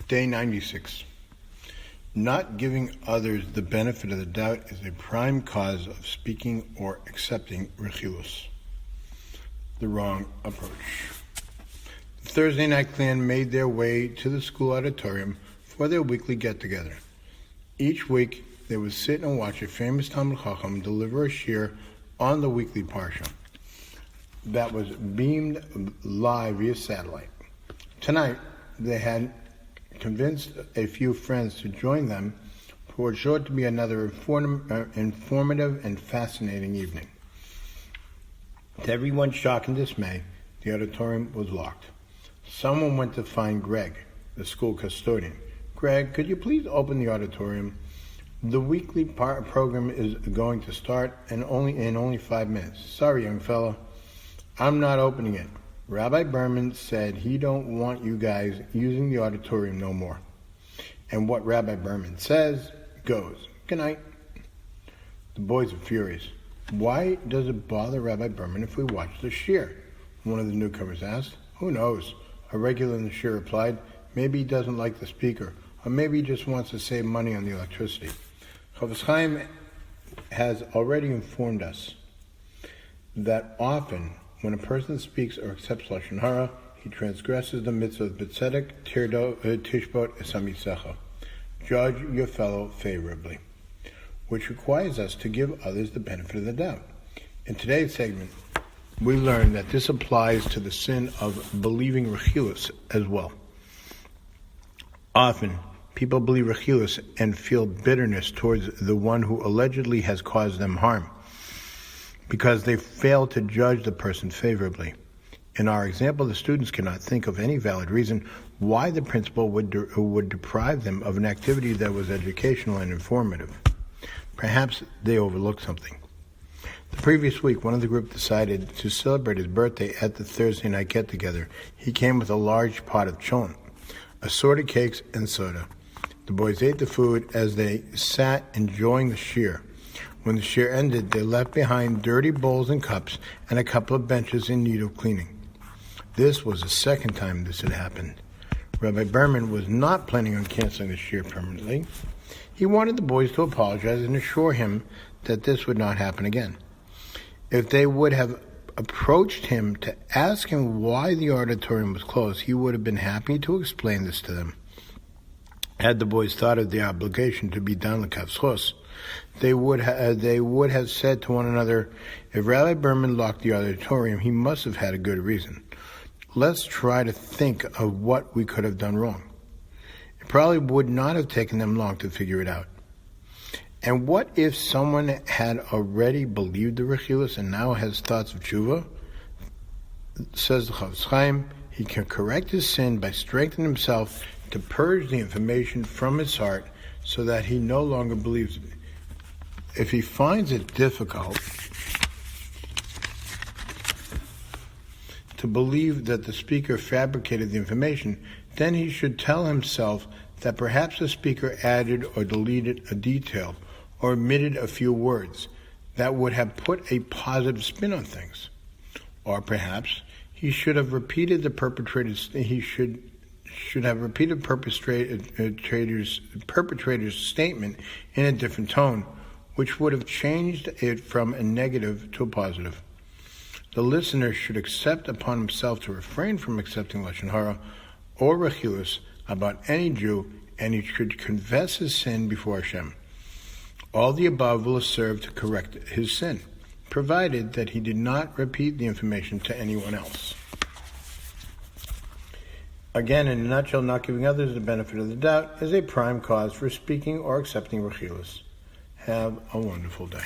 Day 96. Not giving others the benefit of the doubt is a prime cause of speaking or accepting Hilchos, the wrong approach. The Thursday night clan made their way to the school auditorium for their weekly get-together. Each week, they would sit and watch a famous Talmid Chacham deliver a Shiur on the weekly parsha that was beamed live via satellite. Tonight, they had convinced a few friends to join them for what sure to be another informative and fascinating evening. To everyone's shock and dismay, the auditorium was locked. Someone went to find Greg, the school custodian. Greg, could you please open the auditorium? The weekly program is going to start in only 5 minutes. Sorry, young fella, I'm not opening it. Rabbi Berman said he don't want you guys using the auditorium no more. And what Rabbi Berman says goes. Good night. The boys are furious. Why does it bother Rabbi Berman if we watch the Shiur? One of the newcomers asked. Who knows? A regular in the Shiur replied. Maybe he doesn't like the speaker, or maybe he just wants to save money on the electricity. Chavrusa has already informed us that often when a person speaks or accepts Loshon Hara, he transgresses the Mitzvos b'tzedek, tishbot esamisecha. Judge your fellow favorably, which requires us to give others the benefit of the doubt. In today's segment, we learn that this applies to the sin of believing Hilchos as well. Often, people believe Hilchos and feel bitterness towards the one who allegedly has caused them harm, because they fail to judge the person favorably. In our example, the students cannot think of any valid reason why the principal would deprive them of an activity that was educational and informative. Perhaps they overlooked something. The previous week, one of the group decided to celebrate his birthday at the Thursday night get-together. He came with a large pot of cholent, assorted cakes, and soda. The boys ate the food as they sat enjoying the Shiur. When the Shiur ended, they left behind dirty bowls and cups and a couple of benches in need of cleaning. This was the second time this had happened. Rabbi Berman was not planning on canceling the Shiur permanently. He wanted the boys to apologize and assure him that this would not happen again. If they would have approached him to ask him why the auditorium was closed, he would have been happy to explain this to them. Had the boys thought of the obligation to be done l'kavschos, they would have said to one another, if Rabbi Berman locked the auditorium, he must have had a good reason. Let's try to think of what we could have done wrong. It probably would not have taken them long to figure it out. And what if someone had already believed the Hilchos and now has thoughts of tshuva? Says the Chavrusa, he can correct his sin by strengthening himself to purge the information from his heart so that he no longer believes it. If he finds it difficult to believe that the speaker fabricated the information, then he should tell himself that perhaps the speaker added or deleted a detail or omitted a few words that would have put a positive spin on things. Or perhaps he should have repeated the perpetrator's statement in a different tone, which would have changed it from a negative to a positive. The listener should accept upon himself to refrain from accepting Loshon Hara or Hilchos about any Jew, and he should confess his sin before Hashem. All the above will serve to correct his sin, provided that he did not repeat the information to anyone else. Again, in a nutshell, not giving others the benefit of the doubt is a prime cause for speaking or accepting Hilchos. Have a wonderful day.